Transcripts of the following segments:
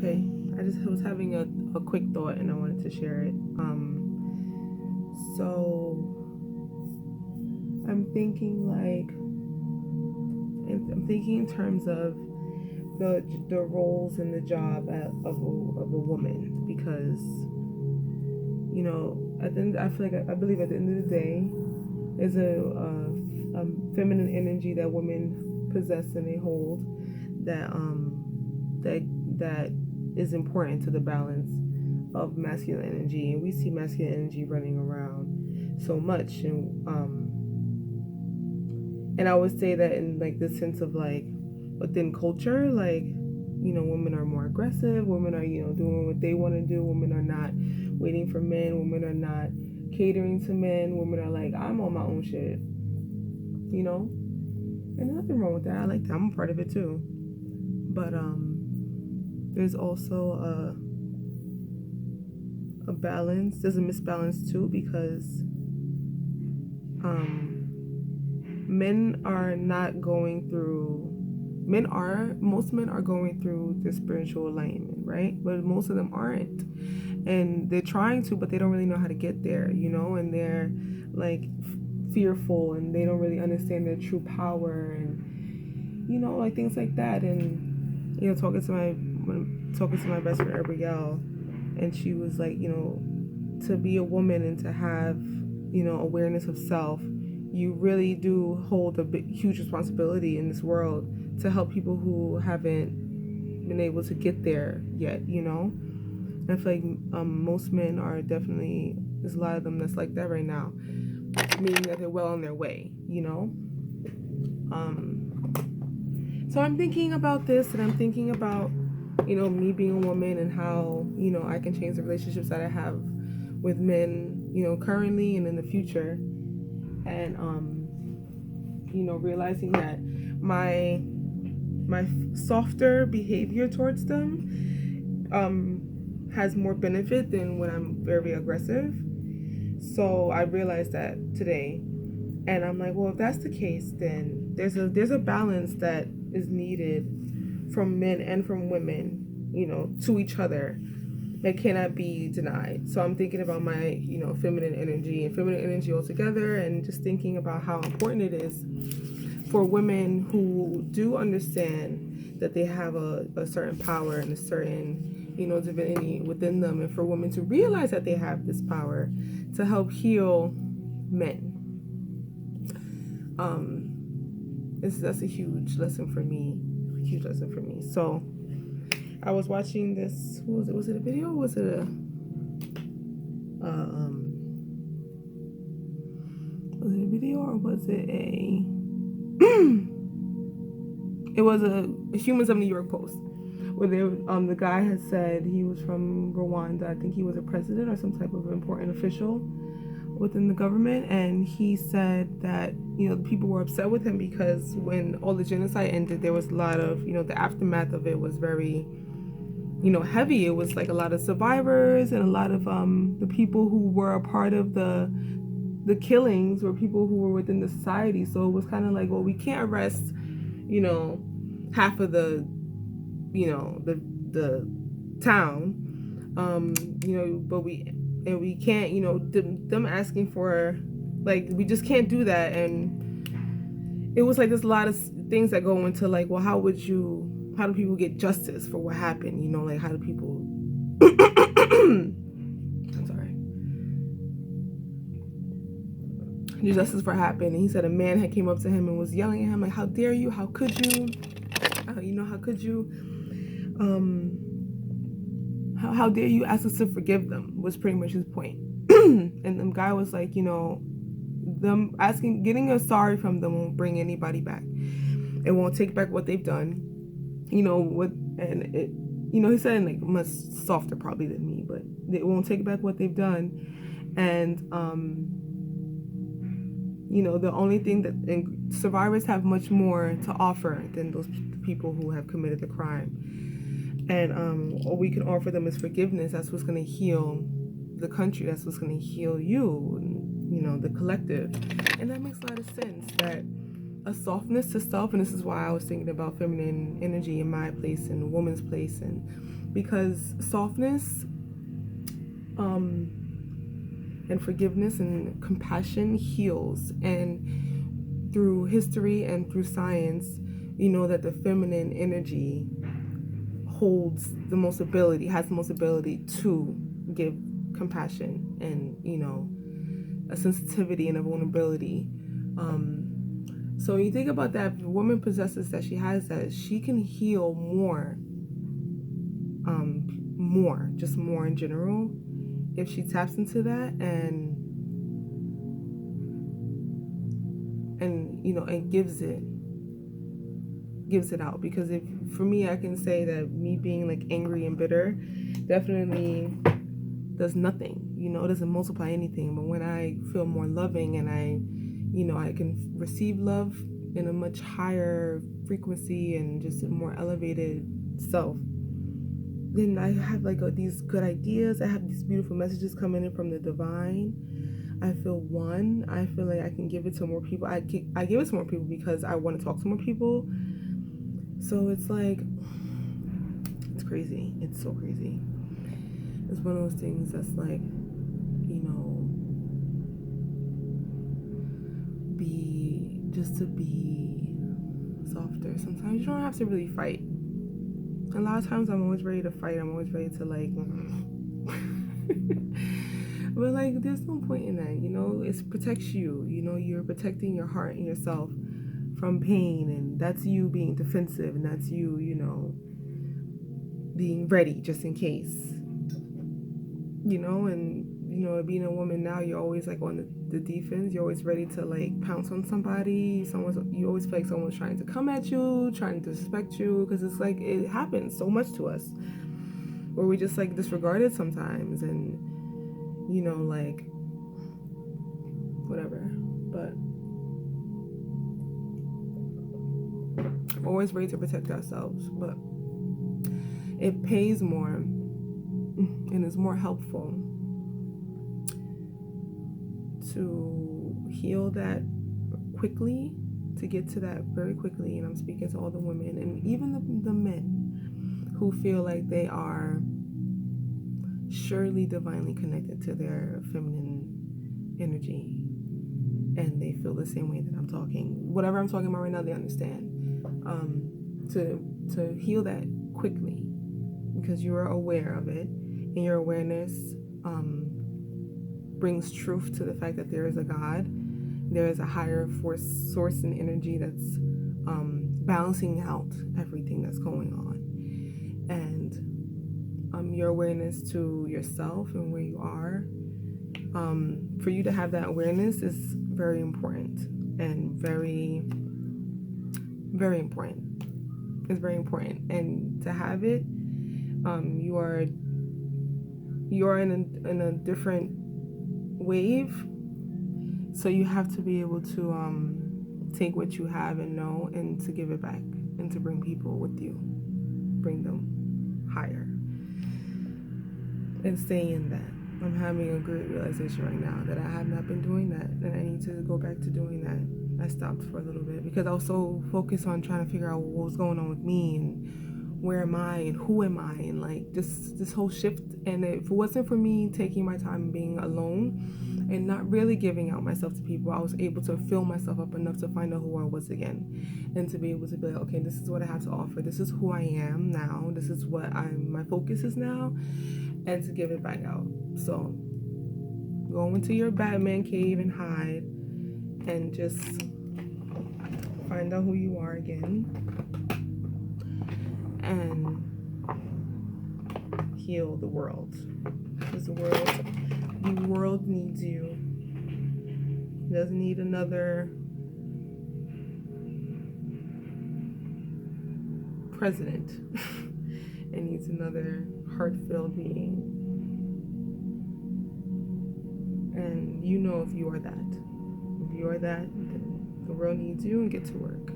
Okay, I just was having a quick thought and I wanted to share it. So I'm thinking I'm thinking in terms of the roles and the job of a woman, because at the end, I feel like I believe at the end of the day is a feminine energy that women possess and they hold, that that is important to the balance of masculine energy. And we see masculine energy running around so much, and I would say that in like the sense of like within culture, like women are more aggressive, women are doing what they want to do, women are not waiting for men, women are not catering to men, women are like, I'm on my own shit, and nothing wrong with that. I like that. I'm a part of it too. But there's also a balance. There's a misbalance too, because most men are going through the spiritual alignment, right? But most of them aren't. And they're trying to, but they don't really know how to get there, and they're like fearful, and they don't really understand their true power, and like things like that. And talking to my best friend Gabrielle, and she was like, to be a woman and to have awareness of self, you really do hold a huge responsibility in this world to help people who haven't been able to get there yet. I feel like most men are definitely, there's a lot of them that's like that right now, meaning that they're well on their way. So I'm thinking about this, and I'm thinking about me being a woman, and how I can change the relationships that I have with men currently and in the future. And realizing that my softer behavior towards them has more benefit than when I'm very aggressive. So I realized that today, and I'm like, well, if that's the case, then there's a balance that is needed from men and from women, to each other, that cannot be denied. So I'm thinking about my, feminine energy and feminine energy altogether, and just thinking about how important it is for women who do understand that they have a certain power and a certain, divinity within them, and for women to realize that they have this power to help heal men. That's a huge lesson for me. So I was watching this. What was it? Was it a video? Or was it a video, or was it a? It was a Humans of New York post, where the guy had said he was from Rwanda. I think he was a president or some type of important official within the government, and he said that people were upset with him because when all the genocide ended, there was a lot of the aftermath of it was very heavy. It was like a lot of survivors, and a lot of the people who were a part of the killings were people who were within the society. So it was kind of like, well, we can't arrest half of the the town, but we can't, them asking for, like, we just can't do that. And it was like there's a lot of things that go into, like, well, how do people get justice for what happened? Like, how do people I'm sorry, justice for happened. And he said a man had came up to him and was yelling at him, like, how dare you, how could you, how could you, how dare you ask us to forgive them, was pretty much his point. And the guy was like, them getting a sorry from them won't bring anybody back. It won't take back what they've done. He said it like much softer probably than me, but it won't take back what they've done. And the only thing that, and survivors have much more to offer than those people who have committed the crime. And all we can offer them is forgiveness. That's what's going to heal the country. That's what's going to heal you, the collective. And that makes a lot of sense, that a softness to self, and this is why I was thinking about feminine energy in my place and woman's place, and because softness and forgiveness and compassion heals. And through history and through science, you know that the feminine energy holds the most ability, has the most ability to give compassion and, you know, a sensitivity and a vulnerability. So when you think about that, if a woman possesses that, she has that, she can heal more, just more in general, if she taps into that and you know, and gives it out. Because if, for me, I can say that me being like angry and bitter definitely does nothing, you know, it doesn't multiply anything. But when I feel more loving and I, you know, I can receive love in a much higher frequency and just a more elevated self, then I have like these good ideas. I have these beautiful messages coming in from the divine. I feel one. I feel like I can give it to more people. I give it to more people because I want to talk to more people. So it's like, it's crazy. It's so crazy. It's one of those things that's like, you know, to be softer. Sometimes you don't have to really fight. A lot of times I'm always ready to fight. I'm always ready to like, but like, there's no point in that, you know. It protects you. You know, you're protecting your heart and yourself from pain, and that's you being defensive, and that's you, you know, being ready just in case, you know. And you know, being a woman now, you're always like on the defense. You're always ready to like pounce on somebody. You always feel like someone's trying to come at you, trying to disrespect you, because it's like, it happens so much to us where we just like disregard it sometimes, and you know, like whatever. But always ready to protect ourselves. But it pays more and is more helpful to heal that quickly, to get to that very quickly. And I'm speaking to all the women and even the men who feel like they are surely divinely connected to their feminine energy, and they feel the same way that I'm talking. Whatever I'm talking about right now, they understand. To heal that quickly, because you are aware of it, and your awareness brings truth to the fact that there is a God, there is a higher force, source, and energy that's balancing out everything that's going on. And your awareness to yourself and where you are, for you to have that awareness is very important, and very, very important. It's very important, and to have it, you are in a different wave, so you have to be able to take what you have and know, and to give it back, and to bring people with you, bring them higher, and stay in that. I'm having a great realization right now that I have not been doing that, and I need to go back to doing that. I stopped for a little bit because I was so focused on trying to figure out what was going on with me, and where am I, and who am I, and like this whole shift. And if it wasn't for me taking my time being alone and not really giving out myself to people, I was able to fill myself up enough to find out who I was again, and to be able to be like, okay, this is what I have to offer, this is who I am now, this is what my focus is now, and to give it back out. So go into your Batman cave and hide, and just find out who you are again, and heal the world, because the world needs you. It doesn't need another president. It needs another heart-filled being. And you know, if you are that, then the world needs you, and get to work.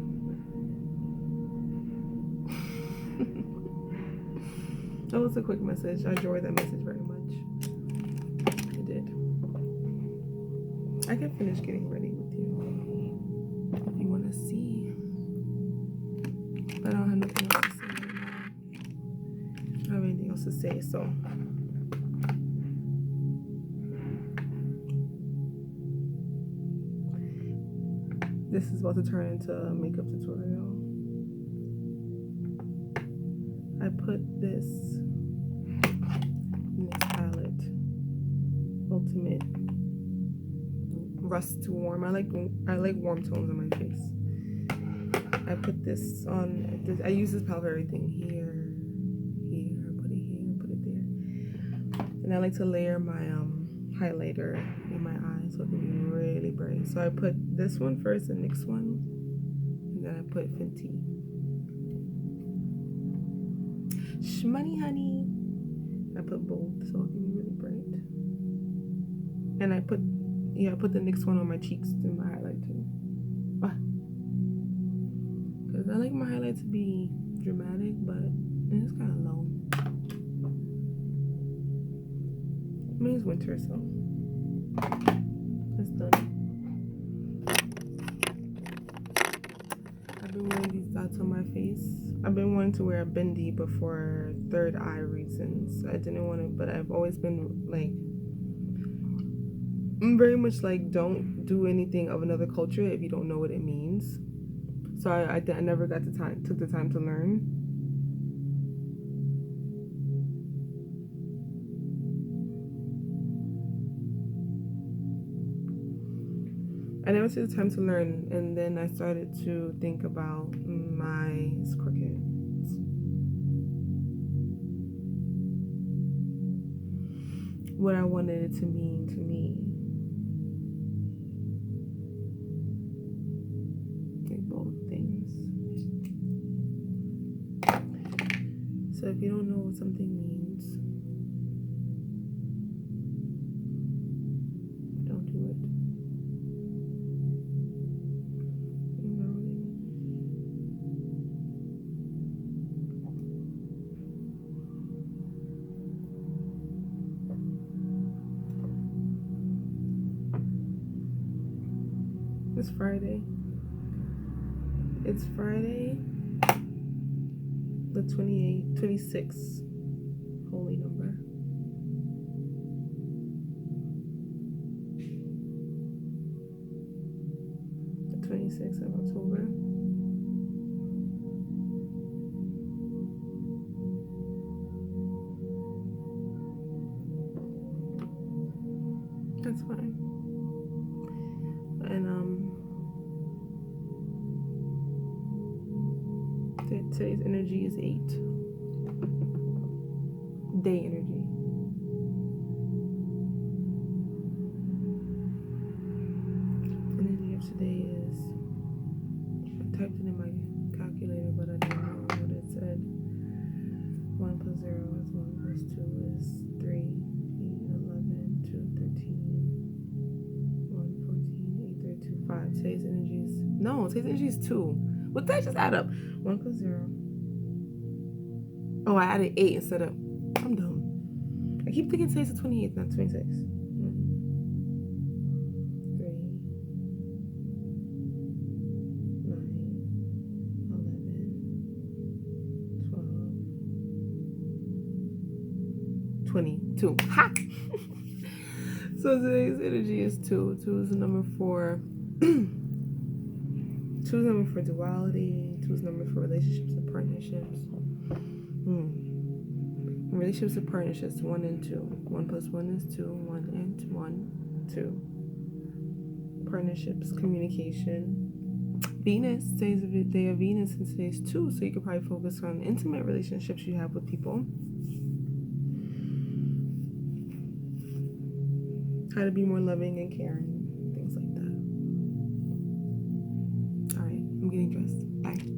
That was a quick message. I enjoyed that message very much. I did. I can finish getting ready with you if you want to see. I don't have nothing else to say right now. I don't have anything else to say, so. This is about to turn into a makeup tutorial. I put this in this palette, Ultimate Rust to Warm. I like warm tones on my face. I put this on. I use this palette for everything. Here, put it here, put it there. And I like to layer my highlighter in my eyes so it can be really bright. So I put this one first, the next one, and then I put Fenty. Shmoney honey. I put both so it can be really bright. And I put the next one on my cheeks in my highlight too. Because I like my highlight to be dramatic, but it's kind of low. I mean, it's winter, so it's done. I've been wearing these dots on my face. I've been wanting to wear a bendy, but for third eye reasons. I didn't want to, but I've always been like, I'm very much like, don't do anything of another culture if you don't know what it means. So I never took the time to learn. I never took the time to learn, and then I started to think about it's crooked. What I wanted it to mean to me. Like both things. So if you don't know what something means, don't do it. It's Friday. It's Friday, the 26th, holy number. The 26th of October. That's fine. And today's energy is 8. Day energy. The energy of today is, I typed it in my calculator, but I didn't know what it said. 1 plus 0 is 1 plus 2 is 3, 8, 11, 2, 13, 1, 14, 8, 32, 5. Today's energy is 2. What did I just add up? 1 plus 0. Oh, I added 8 instead of. I'm dumb. I keep thinking today's the 28th, not 26. 1, 3, 9, 11, 12, 22. Ha! So today's energy is 2. 2 is the number for 2 is the number for duality. 2 is the number for relationships and partnerships. Relationships and partnerships, 1 and 2. 1 plus 1 is 2. 1 and 1, 2. Partnerships, communication. Venus, today's a day of Venus, and today's 2, so you could probably focus on intimate relationships you have with people. How to be more loving and caring, things like that. All right, I'm getting dressed. Bye.